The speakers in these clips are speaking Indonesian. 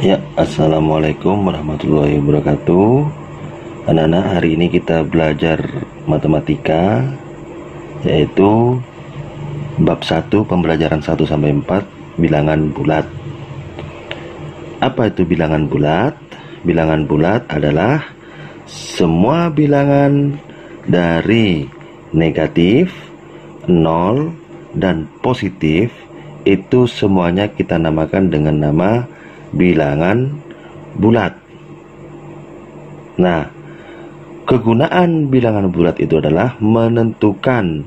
Ya, assalamualaikum warahmatullahi wabarakatuh. Anak-anak, hari ini kita belajar matematika, yaitu bab 1 pembelajaran 1 sampai 4 bilangan bulat. Apa itu bilangan bulat? Bilangan bulat adalah semua bilangan dari negatif, 0, dan positif itu semuanya kita namakan dengan nama bilangan bulat. Nah, kegunaan bilangan bulat itu adalah menentukan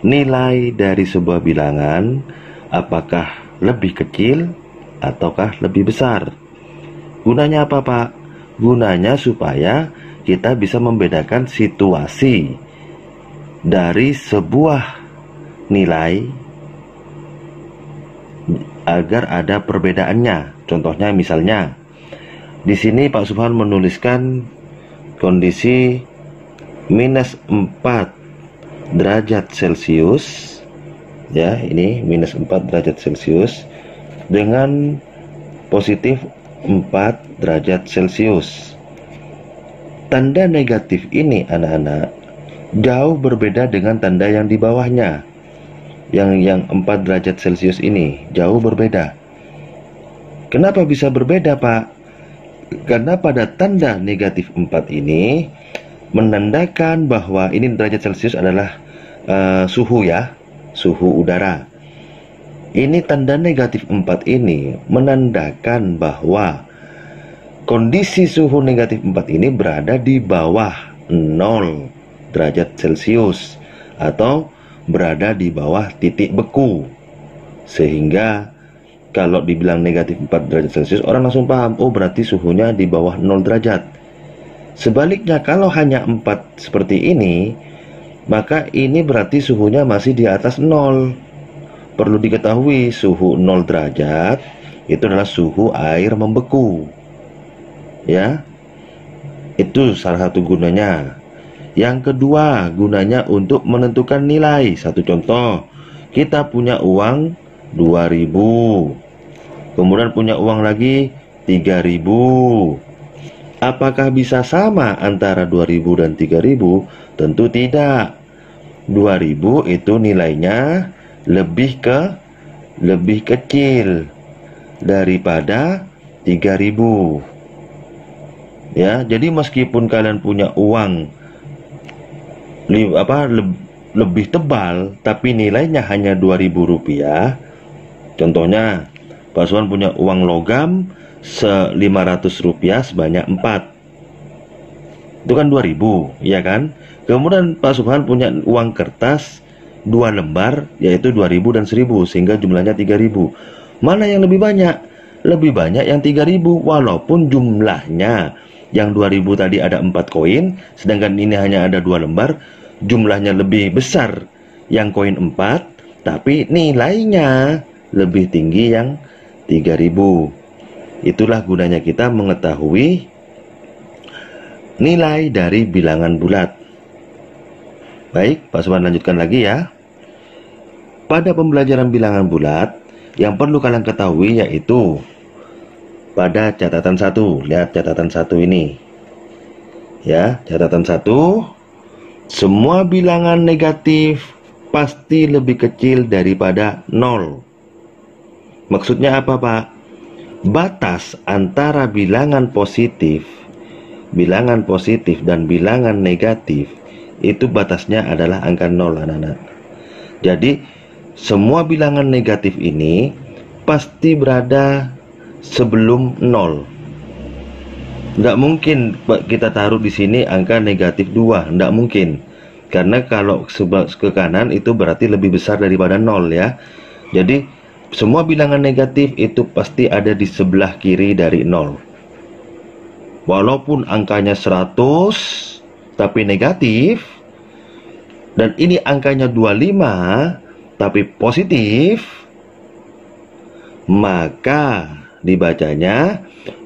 nilai dari sebuah bilangan apakah lebih kecil ataukah lebih besar. Gunanya apa, Pak? Gunanya supaya kita bisa membedakan situasi dari sebuah nilai agar ada perbedaannya. Contohnya misalnya di sini Pak Subhan menuliskan kondisi minus 4 derajat Celcius, ya, ini minus 4 derajat Celcius dengan positif 4 derajat Celcius. Tanda negatif ini anak-anak jauh berbeda dengan tanda yang di bawahnya. Yang 4 derajat Celcius ini jauh berbeda. Kenapa bisa berbeda, Pak? Karena pada tanda negatif 4 ini menandakan bahwa ini derajat Celcius adalah suhu, ya, suhu udara. Ini tanda negatif 4 ini menandakan bahwa kondisi suhu negatif 4 ini berada di bawah 0 derajat Celcius atau berada di bawah titik beku. Sehingga kalau dibilang negatif 4 derajat Celcius, orang langsung paham, oh berarti suhunya di bawah 0 derajat. Sebaliknya, kalau hanya 4 seperti ini, maka ini berarti suhunya masih di atas 0. Perlu diketahui, suhu 0 derajat itu adalah suhu air membeku. Ya, itu salah satu gunanya. Yang kedua, gunanya untuk menentukan nilai. Satu contoh, kita punya uang 2.000. Kemudian punya uang lagi 3.000. Apakah bisa sama antara 2.000 dan 3.000? Tentu tidak. 2.000 itu nilainya lebih kecil daripada 3.000. Ya, jadi meskipun kalian punya uang lebih tebal tapi nilainya hanya 2.000 rupiah. Contohnya, Pak Suwan punya uang logam 500 rupiah sebanyak 4. Itu kan 2.000, ya kan? Kemudian Pak Subhan punya uang kertas 2 lembar, yaitu 2.000 dan 1.000, sehingga jumlahnya 3.000. Mana yang lebih banyak? Lebih banyak yang 3.000, walaupun jumlahnya yang 2.000 tadi ada 4 koin, sedangkan ini hanya ada 2 lembar, jumlahnya lebih besar yang koin 4, tapi nilainya lebih tinggi yang 3.000. Itulah gunanya kita mengetahui nilai dari bilangan bulat. Baik, Pak Subhan lanjutkan lagi ya. Pada pembelajaran bilangan bulat, yang perlu kalian ketahui yaitu pada catatan 1. Lihat catatan 1 ini. Ya, catatan 1. Semua bilangan negatif pasti lebih kecil daripada 0. Maksudnya apa, Pak? Batas antara bilangan positif dan bilangan negatif itu batasnya adalah angka 0, anak-anak. Jadi semua bilangan negatif ini pasti berada sebelum 0. Nggak mungkin kita taruh di sini angka negatif 2, nggak mungkin. Karena kalau ke kanan itu berarti lebih besar daripada 0, ya. Jadi semua bilangan negatif itu pasti ada di sebelah kiri dari 0. Walaupun angkanya 100 tapi negatif, dan ini angkanya 25 tapi positif, maka dibacanya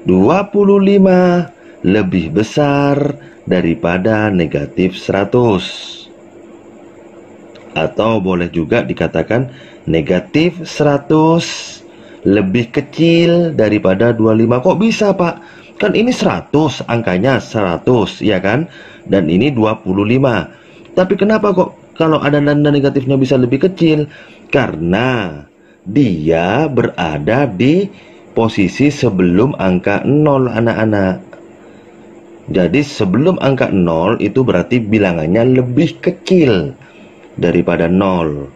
25 lebih besar daripada negatif 100. Atau boleh juga dikatakan negatif 100 lebih kecil daripada 25. Kok bisa, Pak? Kan ini 100, angkanya 100, ya kan? Dan ini 25. Tapi kenapa kok kalau ada tanda negatifnya bisa lebih kecil? Karena dia berada di posisi sebelum angka 0, anak-anak. Jadi sebelum angka 0 itu berarti bilangannya lebih kecil daripada 0.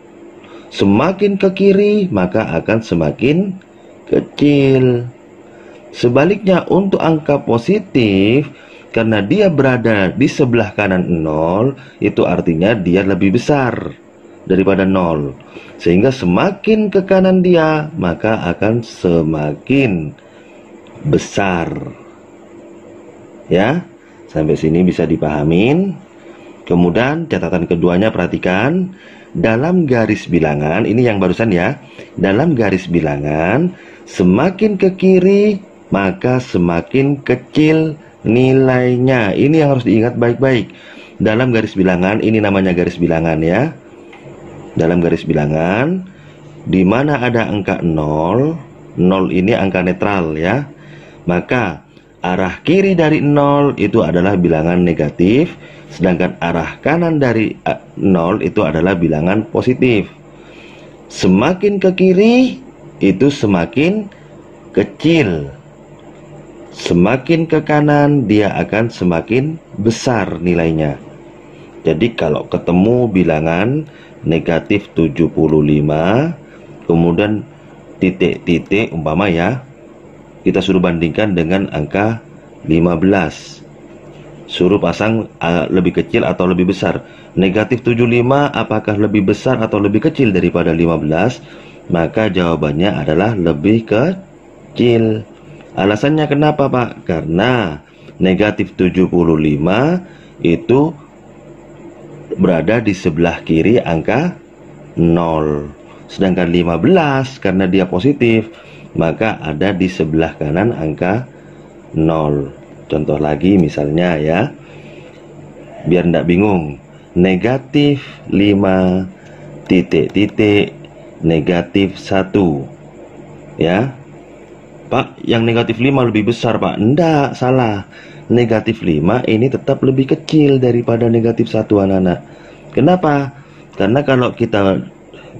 Semakin ke kiri maka akan semakin kecil. Sebaliknya untuk angka positif, karena dia berada di sebelah kanan 0, itu artinya dia lebih besar daripada 0. Sehingga semakin ke kanan dia, maka akan semakin besar. Ya, sampai sini bisa dipahamin. Kemudian catatan keduanya perhatikan. Dalam garis bilangan, ini yang barusan ya. Dalam garis bilangan, semakin ke kiri maka semakin kecil nilainya. Ini yang harus diingat baik-baik. Dalam garis bilangan, ini namanya garis bilangan ya. Dalam garis bilangan, di mana ada angka 0, 0 ini angka netral ya. Maka arah kiri dari 0 itu adalah bilangan negatif, sedangkan arah kanan dari 0 itu adalah bilangan positif. Semakin ke kiri itu semakin kecil. Semakin ke kanan dia akan semakin besar nilainya. Jadi kalau ketemu bilangan negatif 75, kemudian titik-titik umpama ya, kita suruh bandingkan dengan angka 15. Suruh pasang lebih kecil atau lebih besar. Negatif 75 apakah lebih besar atau lebih kecil daripada 15? Maka jawabannya adalah lebih kecil. Alasannya kenapa, Pak? Karena negatif 75 itu berada di sebelah kiri angka 0. Sedangkan 15 karena dia positif, maka ada di sebelah kanan angka 0. Contoh lagi misalnya ya, biar tidak bingung. Negatif 5 titik-titik negatif 1 ya. Pak, yang negatif 5 lebih besar, Pak. Enggak, salah. Negatif 5 ini tetap lebih kecil daripada negatif 1, anak-anak. Kenapa? Karena kalau kita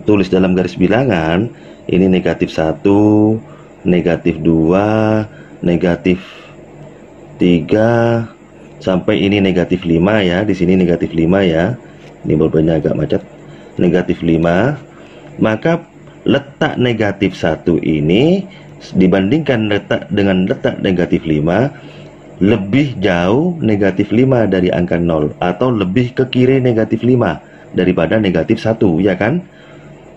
tulis dalam garis bilangan, ini negatif 1, negatif 2, negatif 3, sampai ini negatif 5 ya. Di sini negatif 5 ya. Ini bolpennya agak macet. Negatif 5. Maka letak negatif 1 ini dibandingkan dengan letak negatif 5, lebih jauh negatif 5 dari angka 0, atau lebih ke kiri negatif 5 daripada negatif 1, ya kan?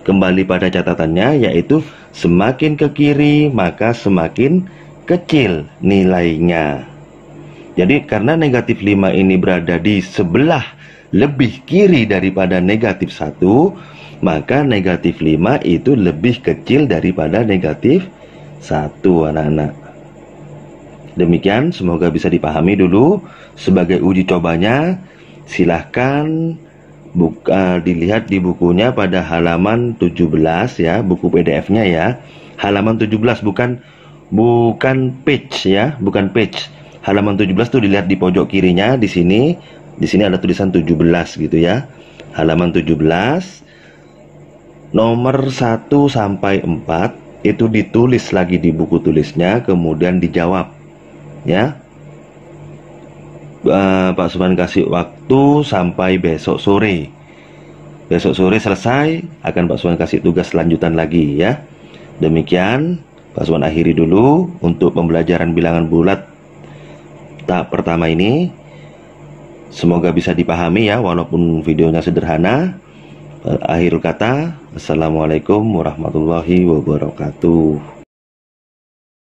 Kembali pada catatannya, yaitu semakin ke kiri maka semakin kecil nilainya. Jadi karena negatif 5 ini berada di sebelah lebih kiri daripada negatif 1, maka negatif 5 itu lebih kecil daripada negatif 1, anak-anak. Demikian, semoga bisa dipahami dulu. Sebagai uji cobanya, silahkan dilihat di bukunya pada halaman 17 ya, buku PDF-nya ya. Halaman 17 bukan page ya, bukan page. Halaman 17 tuh dilihat di pojok kirinya di sini. Di sini ada tulisan 17 gitu ya. Halaman 17 nomor 1 sampai 4 itu ditulis lagi di buku tulisnya, kemudian dijawab ya. Pak Subhan kasih waktu sampai besok sore. Besok sore selesai, akan Pak Subhan kasih tugas lanjutan lagi ya. Demikian Pak Subhan akhiri dulu untuk pembelajaran bilangan bulat tahap pertama ini. Semoga bisa dipahami ya, walaupun videonya sederhana. Akhirul kata, assalamualaikum warahmatullahi wabarakatuh.